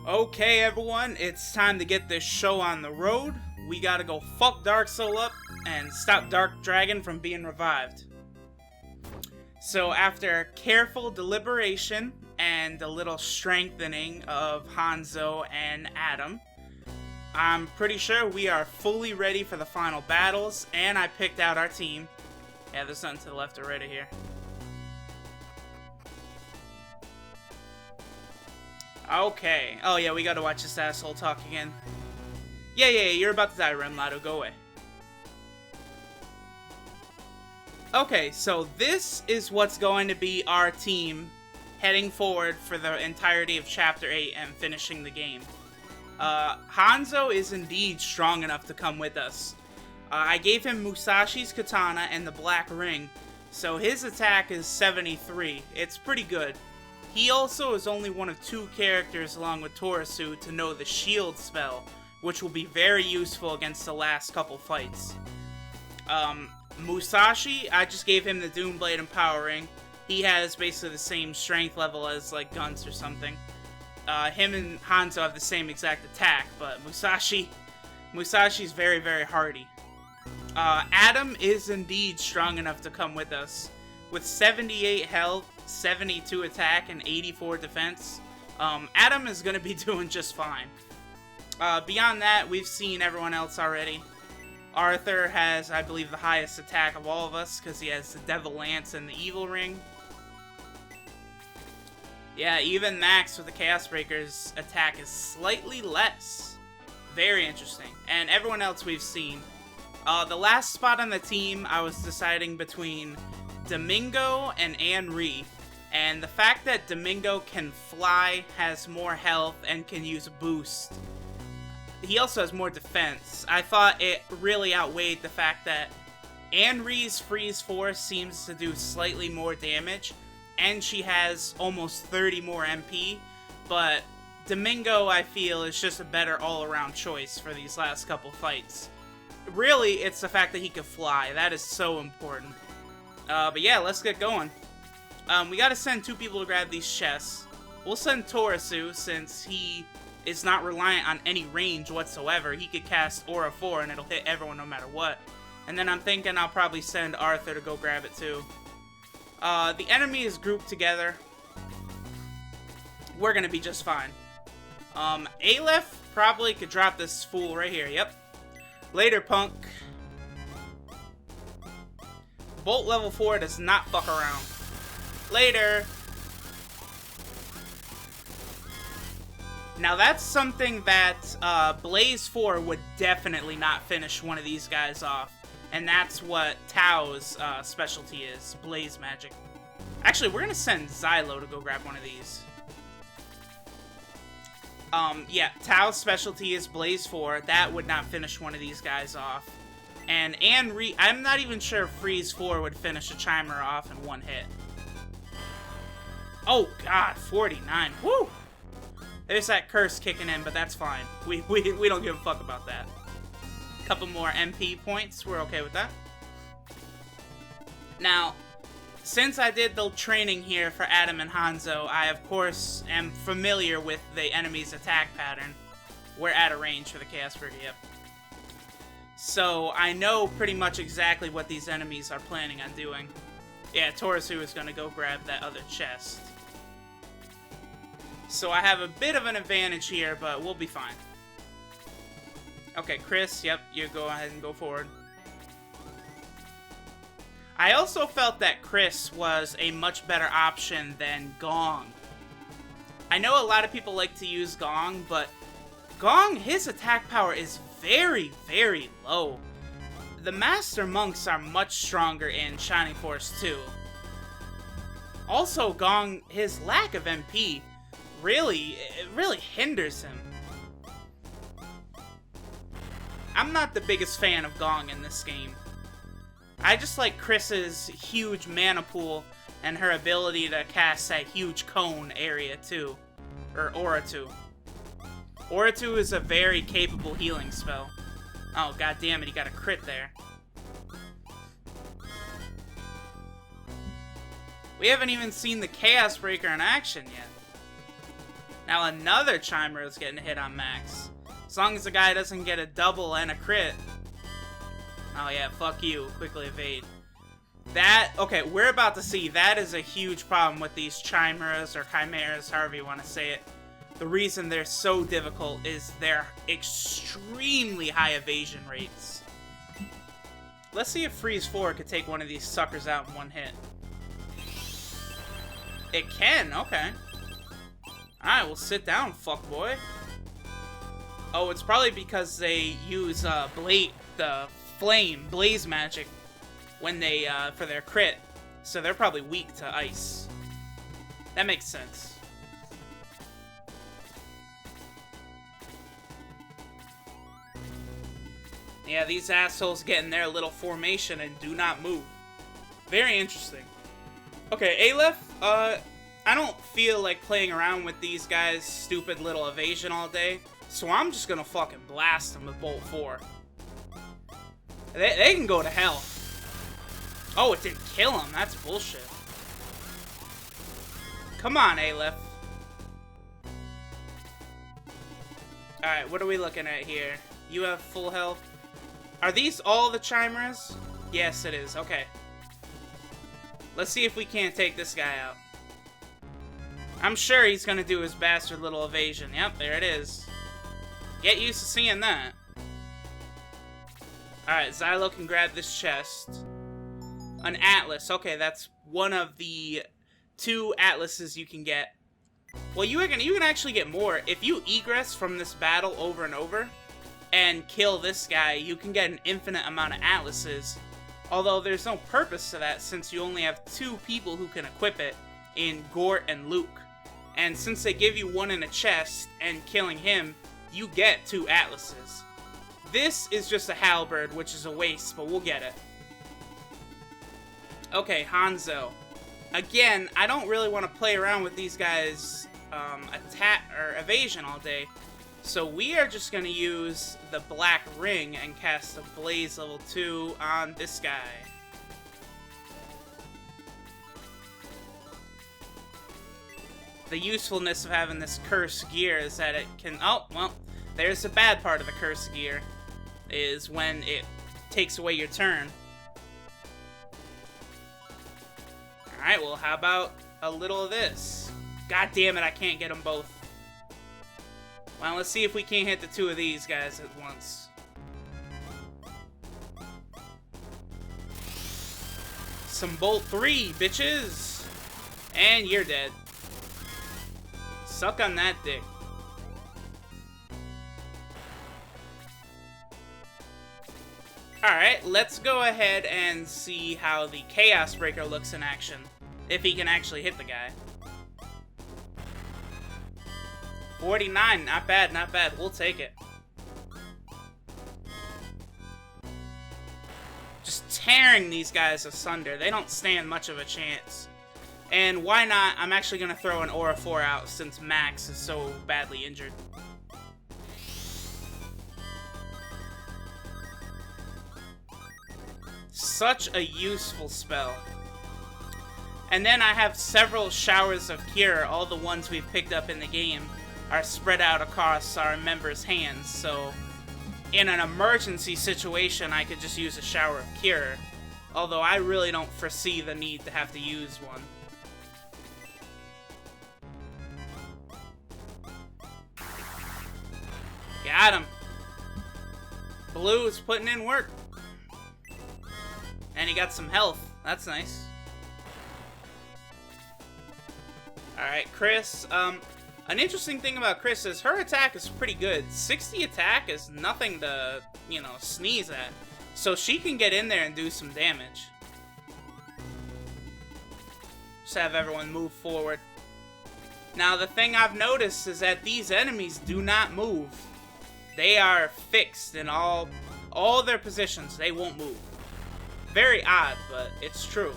Okay, everyone, it's time to get this show on the road. We gotta go fuck Darksol up and stop Dark Dragon from being revived. So after careful deliberation and a little strengthening of Hanzo and Adam, I'm pretty sure we are fully ready for the final battles, and I picked out our team. Yeah, there's nothing to the left or right of here. Okay. Oh yeah, we gotta watch this asshole talk again. Yeah, you're about to die, Ramladu. Go away. Okay, so this is what's going to be our team heading forward for the entirety of Chapter 8 and finishing the game. Hanzo is indeed strong enough to come with us. I gave him Musashi's katana and the black ring, so his attack is 73. It's pretty good. He also is only one of 2 characters along with Torasu to know the shield spell, which will be very useful against the last couple fights. Musashi, I just gave him the Doomblade Empowering. He has basically the same strength level as like Guntz or something. Him and Hanzo have the same exact attack, but Musashi's very, very hardy. Adam is indeed strong enough to come with us. With 78 health, 72 attack, and 84 defense, Adam is going to be doing just fine. Beyond that, we've seen everyone else already. Arthur has, I believe, the highest attack of all of us, because he has the Devil Lance and the Evil Ring. Yeah, even Max with the Chaos Breaker's attack is slightly less. Very interesting. And everyone else we've seen. The last spot on the team, I was deciding between Domingo and Henri. And the fact that Domingo can fly, has more health, and can use a boost. He also has more defense. I thought it really outweighed the fact that Henri's Freeze Force seems to do slightly more damage, and she has almost 30 more MP, but Domingo, I feel, is just a better all-around choice for these last couple fights. Really, it's the fact that he can fly. That is so important. But yeah, let's get going. We gotta send 2 people to grab these chests. We'll send Torasu, since he is not reliant on any range whatsoever. He could cast Aura 4 and it'll hit everyone no matter what. And then I'm thinking I'll probably send Arthur to go grab it too. The enemy is grouped together. We're gonna be just fine. Alef probably could drop this fool right here. Yep. Later, punk. Bolt level 4 does not fuck around. Later. Now that's something that Blaze 4 would definitely not finish one of these guys off. And that's what Tao's specialty is, Blaze Magic. Actually, we're going to send Zylo to go grab one of these. Yeah, Tao's specialty is Blaze 4. That would not finish one of these guys off. And Henri, I'm not even sure if Freeze 4 would finish a Chimer off in one hit. Oh god, 49. Woo! There's that curse kicking in, but that's fine. We don't give a fuck about that. Couple more MP points, we're okay with that. Now, since I did the training here for Adam and Hanzo, I of course am familiar with the enemy's attack pattern. We're at a range for the Chaos Breaker, yep. So I know pretty much exactly what these enemies are planning on doing. Yeah, Torasu is gonna go grab that other chest. So I have a bit of an advantage here, but we'll be fine. Okay, Khris, yep, you go ahead and go forward. I also felt that Khris was a much better option than Gong. I know a lot of people like to use Gong, but Gong, his attack power is very, very low. The Master Monks are much stronger in Shining Force 2. Also, Gong, his lack of MP really hinders him. I'm not the biggest fan of Gong in this game. I just like Chris's huge mana pool and her ability to cast that huge cone area too. Or Aura 2. Aura 2 is a very capable healing spell. Oh god damn it, he got a crit there. We haven't even seen the Chaos Breaker in action yet. Now another Chimer is getting hit on max. As long as the guy doesn't get a double and a crit. Oh yeah, fuck you. Quickly evade. That, okay, we're about to see, that is a huge problem with these Chimeras or Chimeras, however you want to say it. The reason they're so difficult is their extremely high evasion rates. Let's see if Freeze 4 could take one of these suckers out in one hit. It can, okay. Alright, well sit down, fuckboy. Oh, it's probably because they use the flame, blaze magic, when they, for their crit. So they're probably weak to ice. That makes sense. Yeah, these assholes get in their little formation and do not move. Very interesting. Okay, Alef, I don't feel like playing around with these guys' stupid little evasion all day, so I'm just gonna fucking blast them with Bolt 4. They can go to hell. Oh, it didn't kill him. That's bullshit. Come on, Alef. Alright, what are we looking at here? You have full health. Are these all the Chimers? Yes, it is. Okay. Let's see if we can't take this guy out. I'm sure he's gonna do his bastard little evasion. Yep, there it is. Get used to seeing that. Alright, Zylo can grab this chest. An Atlas. Okay, that's one of the 2 Atlases you can get. Well, you can actually get more. If you egress from this battle over and over and kill this guy, you can get an infinite amount of Atlases. Although there's no purpose to that since you only have 2 people who can equip it in Gort and Luke. And since they give you one in a chest and killing him, you get 2 Atlases. This is just a halberd, which is a waste, but we'll get it. Okay, Hanzo. Again, I don't really want to play around with these guys' attack or evasion all day. So we are just going to use the Black Ring and cast a Blaze level 2 on this guy. The usefulness of having this cursed gear is that it can... Oh, well, there's the bad part of the cursed gear, is when it takes away your turn. Alright, well, how about a little of this? God damn it, I can't get them both. Well, let's see if we can't hit the 2 of these guys at once. Some Bolt 3, bitches! And you're dead. Suck on that dick. Alright, let's go ahead and see how the Chaos Breaker looks in action. If he can actually hit the guy. 49, not bad, not bad. We'll take it. Just tearing these guys asunder. They don't stand much of a chance. And why not? I'm actually going to throw an Aura 4 out since Max is so badly injured. Such a useful spell. And then I have several Showers of Cure. All the ones we've picked up in the game are spread out across our members' hands, so in an emergency situation I could just use a Shower of Cure, although I really don't foresee the need to have to use one. Got him. Bleu is putting in work. And he got some health. That's nice. Alright, Khris, an interesting thing about Khris is her attack is pretty good. 60 attack is nothing to, you know, sneeze at. So she can get in there and do some damage. Just have everyone move forward. Now, the thing I've noticed is that these enemies do not move. They are fixed in all their positions. They won't move. Very odd, but it's true.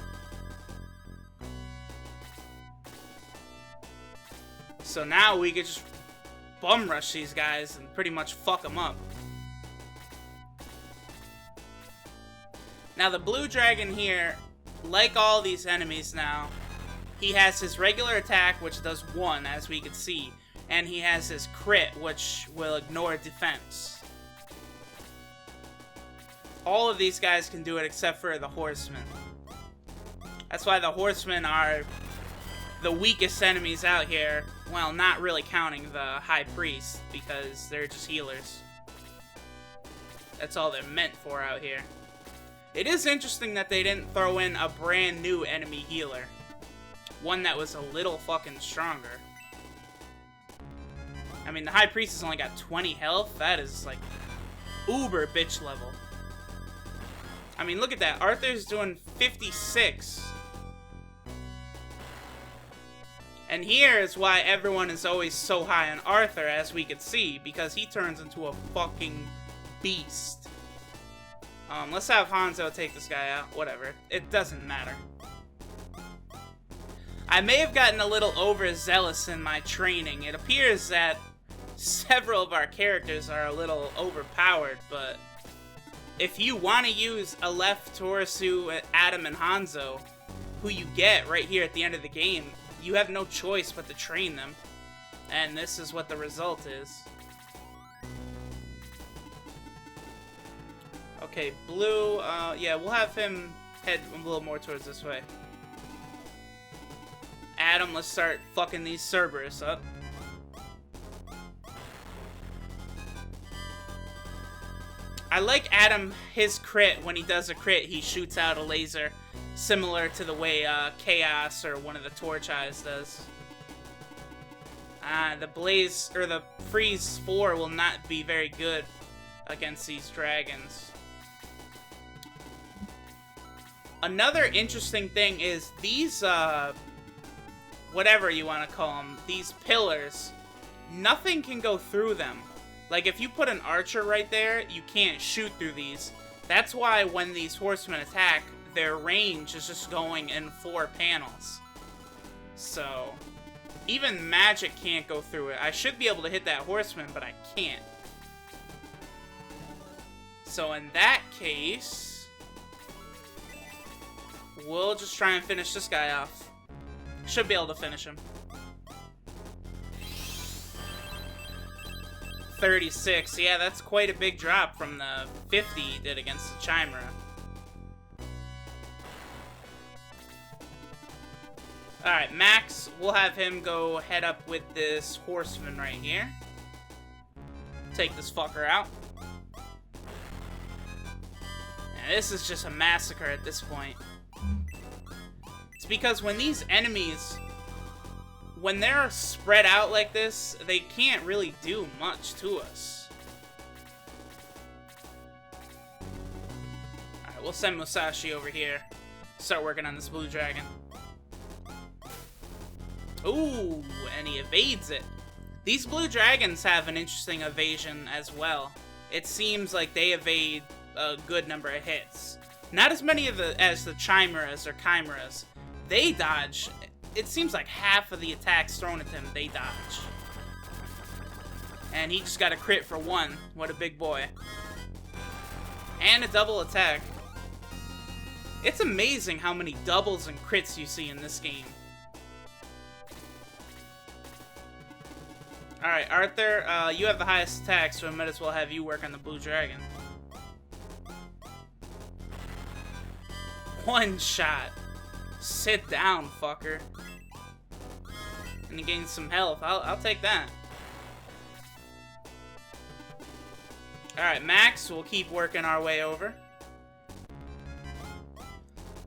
So now we could just bum rush these guys and pretty much fuck them up. Now the blue dragon here, like all these enemies now, he has his regular attack which does 1, as we can see. and he has his crit, which will ignore defense. All of these guys can do it except for the horsemen. That's why the horsemen are the weakest enemies out here. Well, not really counting the high priest, because they're just healers. That's all they're meant for out here. It is interesting that they didn't throw in a brand new enemy healer. One that was a little fucking stronger. I mean, the high priest has only got 20 health. That is, like, uber bitch level. I mean, look at that. Arthur's doing 56. And here is why everyone is always so high on Arthur, as we could see, because he turns into a fucking beast. Let's have Hanzo take this guy out. Whatever. It doesn't matter. I may have gotten a little overzealous in my training. It appears that several of our characters are a little overpowered, but if you want to use Alef, Torasu, Adam, and Hanzo, who you get right here at the end of the game, you have no choice but to train them. And this is what the result is. Okay, Bleu, yeah, we'll have him head a little more towards this way. Adam, let's start fucking these Cerberus up. I like Adam, his crit, when he does a crit, he shoots out a laser, similar to the way Chaos or one of the Torch Eyes does. The Blaze, or the Freeze 4 will not be very good against these dragons. Another interesting thing is these, whatever you want to call them, these pillars, nothing can go through them. Like, if you put an archer right there, you can't shoot through these. That's why when these horsemen attack, their range is just going in 4 panels. So, even magic can't go through it. I should be able to hit that horseman, but I can't. So in that case, we'll just try and finish this guy off. Should be able to finish him. 36. Yeah, that's quite a big drop from the 50 he did against the Chimera. Alright, Max, we'll have him go head up with this horseman right here. Take this fucker out. And this is just a massacre at this point. It's because when these enemies, when they're spread out like this, they can't really do much to us. Alright, we'll send Musashi over here. Start working on this blue dragon. Ooh, and he evades it. These blue dragons have an interesting evasion as well. It seems like they evade a good number of hits. Not as many as the chimeras or chimeras. They dodge. It seems like half of the attacks thrown at them, they dodge. And he just got a crit for 1. What a big boy. And a double attack. It's amazing how many doubles and crits you see in this game. Alright, Arthur, you have the highest attack, so I might as well have you work on the blue dragon. 1 shot. Sit down, fucker. And he gains some health. I'll take that. Alright, Max, we'll keep working our way over.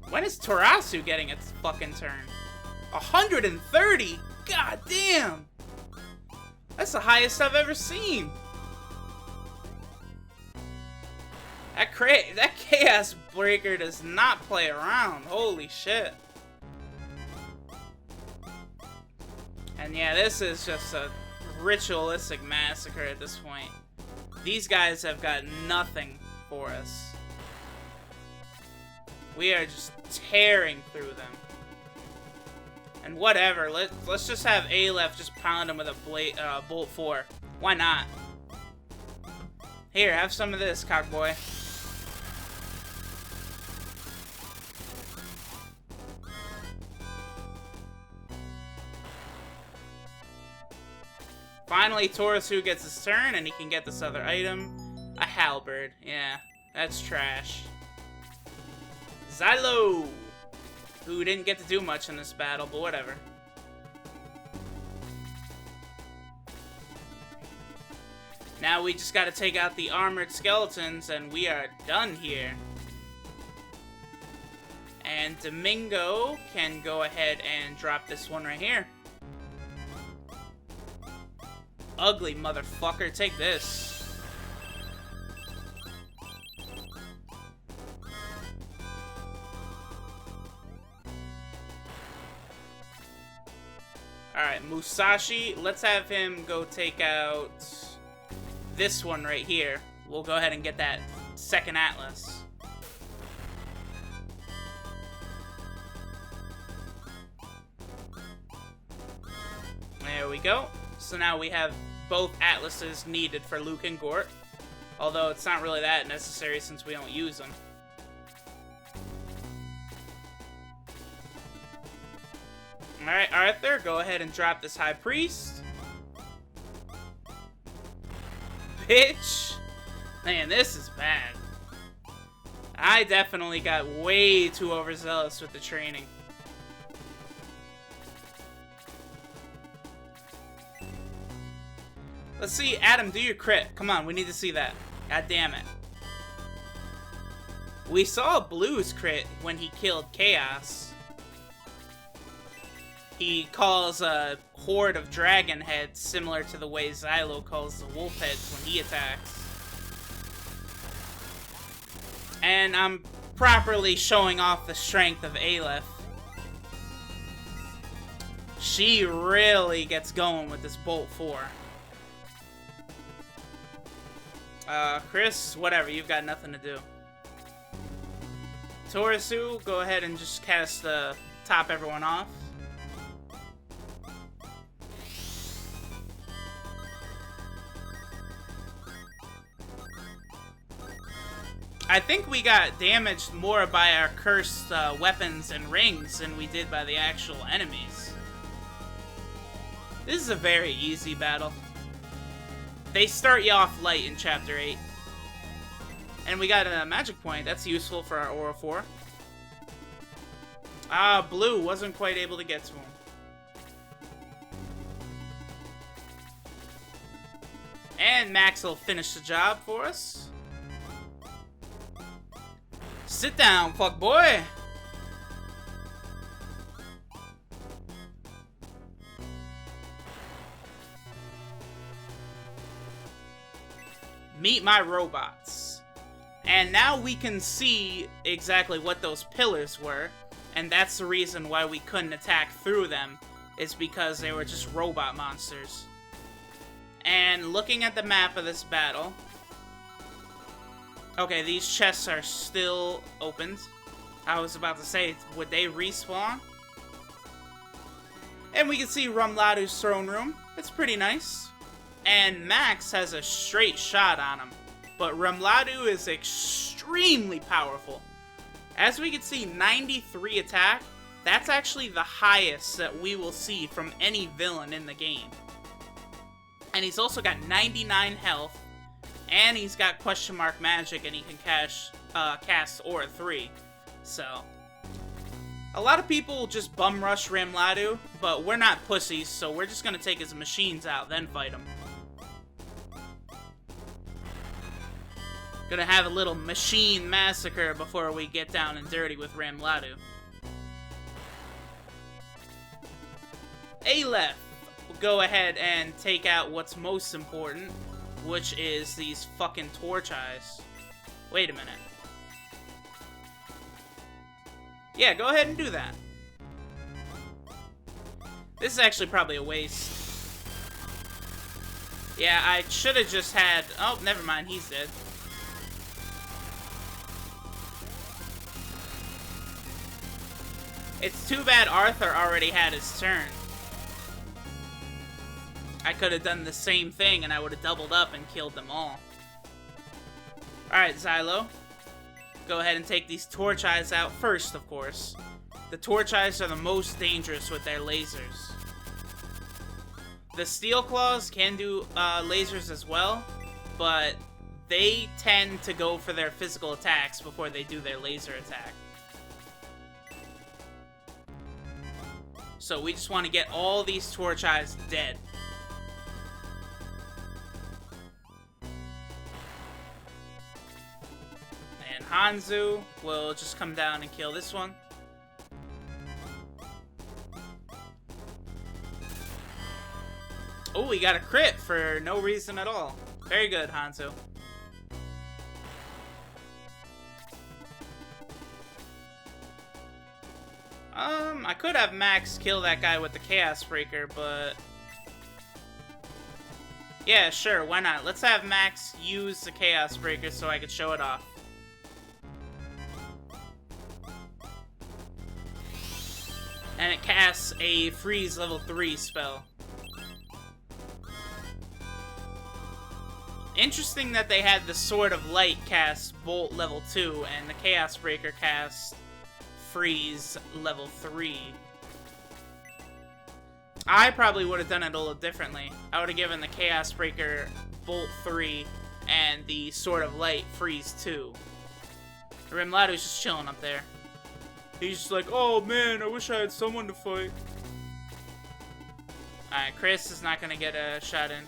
When is Torasu getting its fucking turn? 130? God damn! That's the highest I've ever seen. That Chaos Breaker does not play around. Holy shit. And yeah, this is just a ritualistic massacre at this point. These guys have got nothing for us. We are just tearing through them. And whatever, let's just have Alef just pound him with a Bolt 4. Why not? Here, have some of this, cockboy. Finally, Torasu gets his turn, and he can get this other item. A halberd. Yeah, that's trash. Zylo! Who didn't get to do much in this battle, but whatever. Now we just gotta take out the armored skeletons, and we are done here. And Domingo can go ahead and drop this one right here. Ugly motherfucker, take this. Alright, Musashi, let's have him go take out this one right here. We'll go ahead and get that second Atlas. There we go. So now we have both Atlases needed for Luke and Gort. Although it's not really that necessary since we don't use them. Alright, Arthur, go ahead and drop this High Priest. Bitch! Man, this is bad. I definitely got way too overzealous with the training. Let's see, Adam, do your crit. Come on, we need to see that. God damn it. We saw Bleu's crit when he killed Chaos. He calls a horde of dragon heads similar to the way Zylo calls the wolf heads when he attacks. And I'm properly showing off the strength of Alef. She really gets going with this Bolt 4. Khris, whatever, you've got nothing to do. Torasu, go ahead and just cast the top everyone off. I think we got damaged more by our cursed weapons and rings than we did by the actual enemies. This is a very easy battle. They start you off light in Chapter 8. And we got a magic point. That's useful for our Aura 4. Ah, Bleu wasn't quite able to get to him. And Max will finish the job for us. Sit down, fuck boy. Meet my robots. And now we can see exactly what those pillars were, and that's the reason why we couldn't attack through them, is because they were just robot monsters. And looking at the map of this battle, okay, these chests are still opened. I was about to say, would they respawn? And we can see Ramladu's throne room. It's pretty nice. And Max has a straight shot on him. But Ramladu is extremely powerful. As we can see, 93 attack. That's actually the highest that we will see from any villain in the game. And he's also got 99 health. And he's got question mark magic, and he can cast Aura 3. So, a lot of people just bum rush Ramladu, but we're not pussies, so we're just gonna take his machines out, then fight him. Gonna have a little machine massacre before we get down and dirty with Ramladu. Alef will go ahead and take out what's most important, which is these fucking torch eyes. Wait a minute. Yeah, go ahead and do that. This is actually probably a waste. Yeah, I should have just had... Oh, never mind, he's dead. It's too bad Arthur already had his turn. I could have done the same thing and I would have doubled up and killed them all. Alright, Zylo. Go ahead and take these torch eyes out first, of course. The torch eyes are the most dangerous with their lasers. The Steel Claws can do lasers as well, but they tend to go for their physical attacks before they do their laser attack. So we just want to get all these Torch Eyes dead. And Hanzou will just come down and kill this one. Oh, we got a crit for no reason at all. Very good, Hanzo. I could have Max kill that guy with the Chaos Breaker, but... yeah, sure, why not? Let's have Max use the Chaos Breaker so I could show it off. And it casts a Freeze level 3 spell. Interesting that they had the Sword of Light cast Bolt level 2 and the Chaos Breaker cast Freeze level 3. I probably would have done it a little differently. I would have given the Chaos Breaker Bolt 3 and the Sword of Light Freeze 2. Ramladu's just chilling up there. He's just like, oh man, I wish I had someone to fight. Alright, Khris is not gonna get a shot in.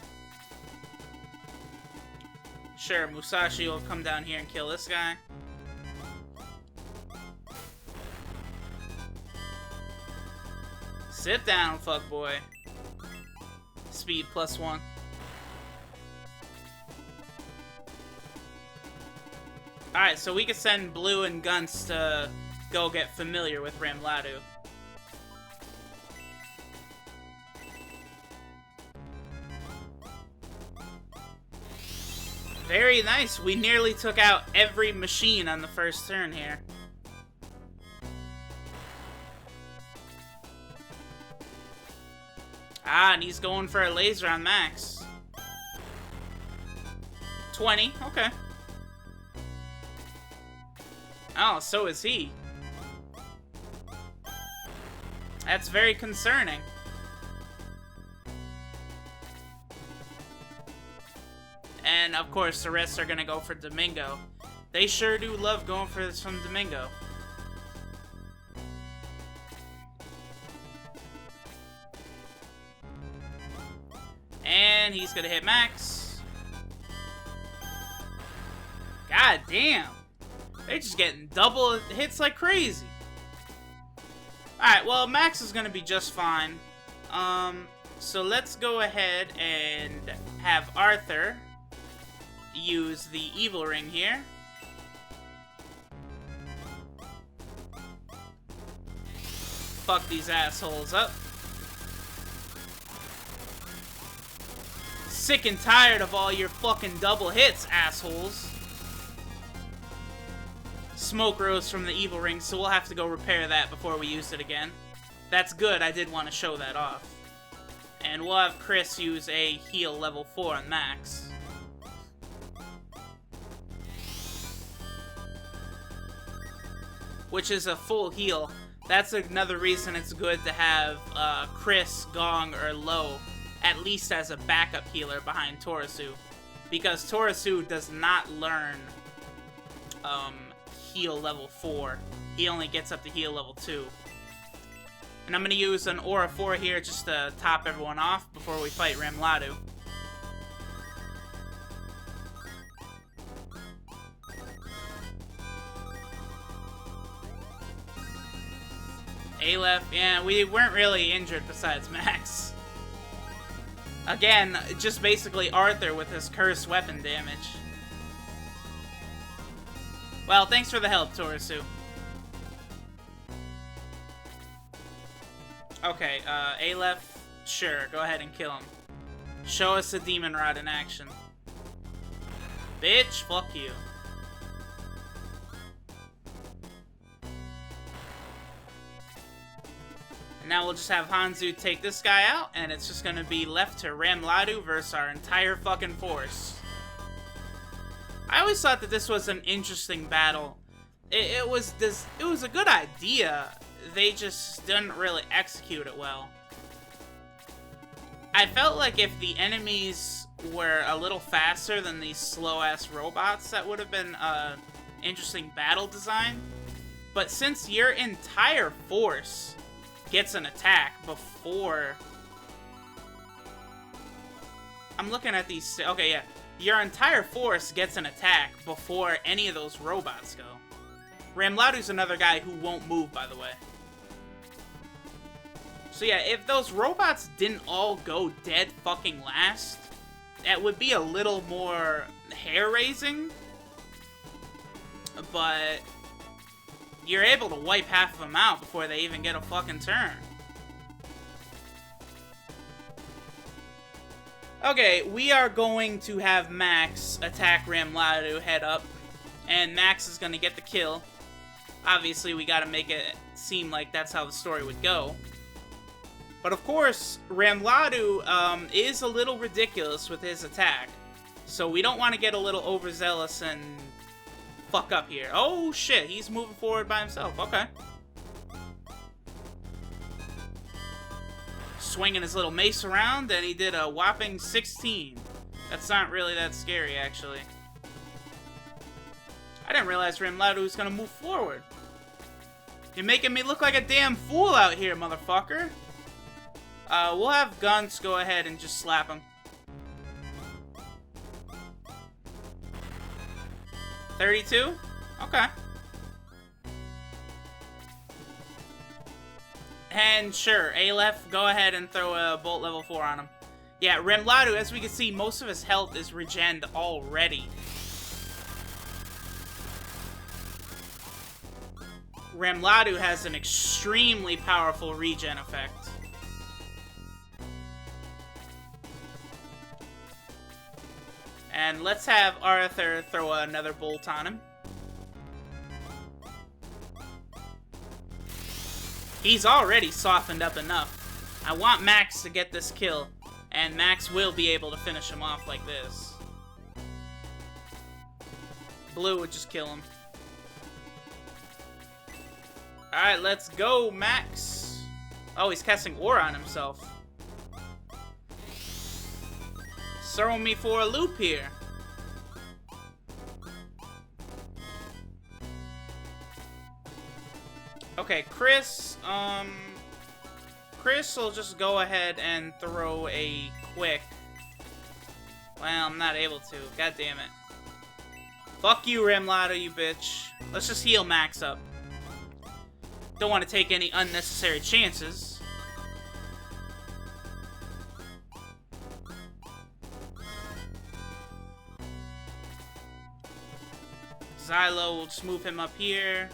Sure, Musashi will come down here and kill this guy. Sit down, fuckboy. Speed +1. Alright, so we can send Bleu and Guntz to go get familiar with Ramladu. Very nice. We nearly took out every machine on the first turn here. Ah, and he's going for a laser on Max. 20, okay. Oh, so is he. That's very concerning. And, of course, the rest are going to go for Domingo. They sure do love going for this from Domingo. And he's going to hit Max. God damn. They're just getting double hits like crazy. Alright, well, Max is going to be just fine. So let's go ahead and have Arthur use the evil ring here. Fuck these assholes up. Sick and tired of all your fucking double hits, assholes. Smoke rose from the evil ring, so we'll have to go repair that before we use it again. That's good, I did want to show that off. And we'll have Khris use a heal level 4 on Max. Which is a full heal. That's another reason it's good to have Khris, Gong, or Low, at least as a backup healer behind Torasu. Because Torasu does not learn heal level 4. He only gets up to heal level 2. And I'm going to use an Aura 4 here just to top everyone off before we fight Ramladu. Alef, yeah, we weren't really injured besides Max. Again, just basically Arthur with his cursed weapon damage. Well, thanks for the help, Torasu. Okay, Alef, sure, go ahead and kill him. Show us the Demon Rod in action. Bitch, fuck you. And now we'll just have Hanzou take this guy out, and it's just gonna be left to Ramladu versus our entire fucking force. I always thought that this was an interesting battle. It was a good idea. They just didn't really execute it well. I felt like if the enemies were a little faster than these slow-ass robots, that would have been an interesting battle design. But since your entire force gets an attack before... I'm looking at these... Okay, yeah. Your entire force gets an attack before any of those robots go. Ramladu's another guy who won't move, by the way. So yeah, if those robots didn't all go dead fucking last, that would be a little more hair-raising. But you're able to wipe half of them out before they even get a fucking turn. Okay, we are going to have Max attack Ramladu head up, and Max is going to get the kill. Obviously, we got to make it seem like that's how the story would go. But of course, Ramladu is a little ridiculous with his attack. So we don't want to get a little overzealous and fuck up here. Oh shit, he's moving forward by himself. Okay. Swinging his little mace around, and he did a whopping 16. That's not really that scary, actually. I didn't realize Ramladu was gonna move forward. You're making me look like a damn fool out here, motherfucker. We'll have Guntz go ahead and just slap him. 32? Okay. And sure, Alef, go ahead and throw a Bolt level 4 on him. Yeah, Ramladu, as we can see, most of his health is regened already. Ramladu has an extremely powerful regen effect. And let's have Arthur throw another bolt on him. He's already softened up enough. I want Max to get this kill, and Max will be able to finish him off like this. Bleu would just kill him. Alright, let's go, Max. Oh, he's casting Aura on himself. Throwing me for a loop here. Okay, Khris, Khris will just go ahead and throw a quick... Well, I'm not able to. God damn it. Fuck you, Ramladu, you bitch. Let's just heal Max up. Don't want to take any unnecessary chances. Zylo will just move him up here.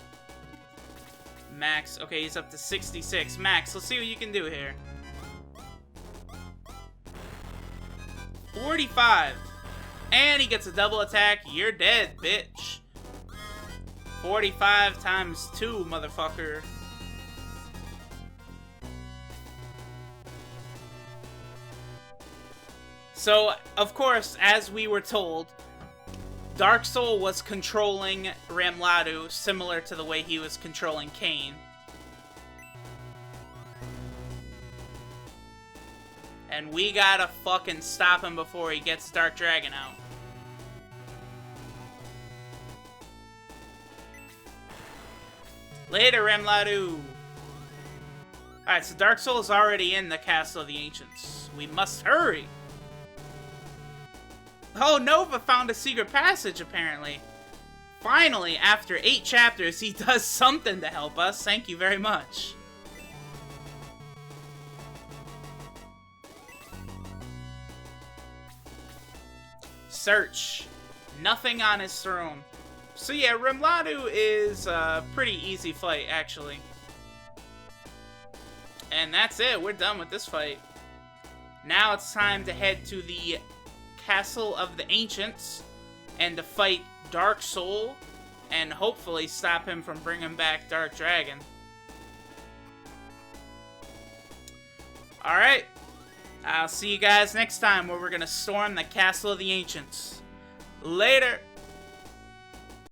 Max, okay, he's up to 66. Max, let's see what you can do here. 45. And he gets a double attack. You're dead, bitch. 45 times 2, motherfucker. So, of course, as we were told, Darksol was controlling Ramladu similar to the way he was controlling Kain. And we gotta fucking stop him before he gets Dark Dragon out. Later, Ramladu! Alright, so Darksol is already in the Castle of the Ancients. We must hurry! Oh, Nova found a secret passage, apparently. Finally, after 8 chapters, he does something to help us. Thank you very much. Search. Nothing on his throne. So yeah, Ramladu is a pretty easy fight, actually. And that's it. We're done with this fight. Now it's time to head to the Castle of the Ancients and to fight Darksol and hopefully stop him from bringing back Dark Dragon. Alright, I'll see you guys next time where we're gonna storm the Castle of the Ancients. Later!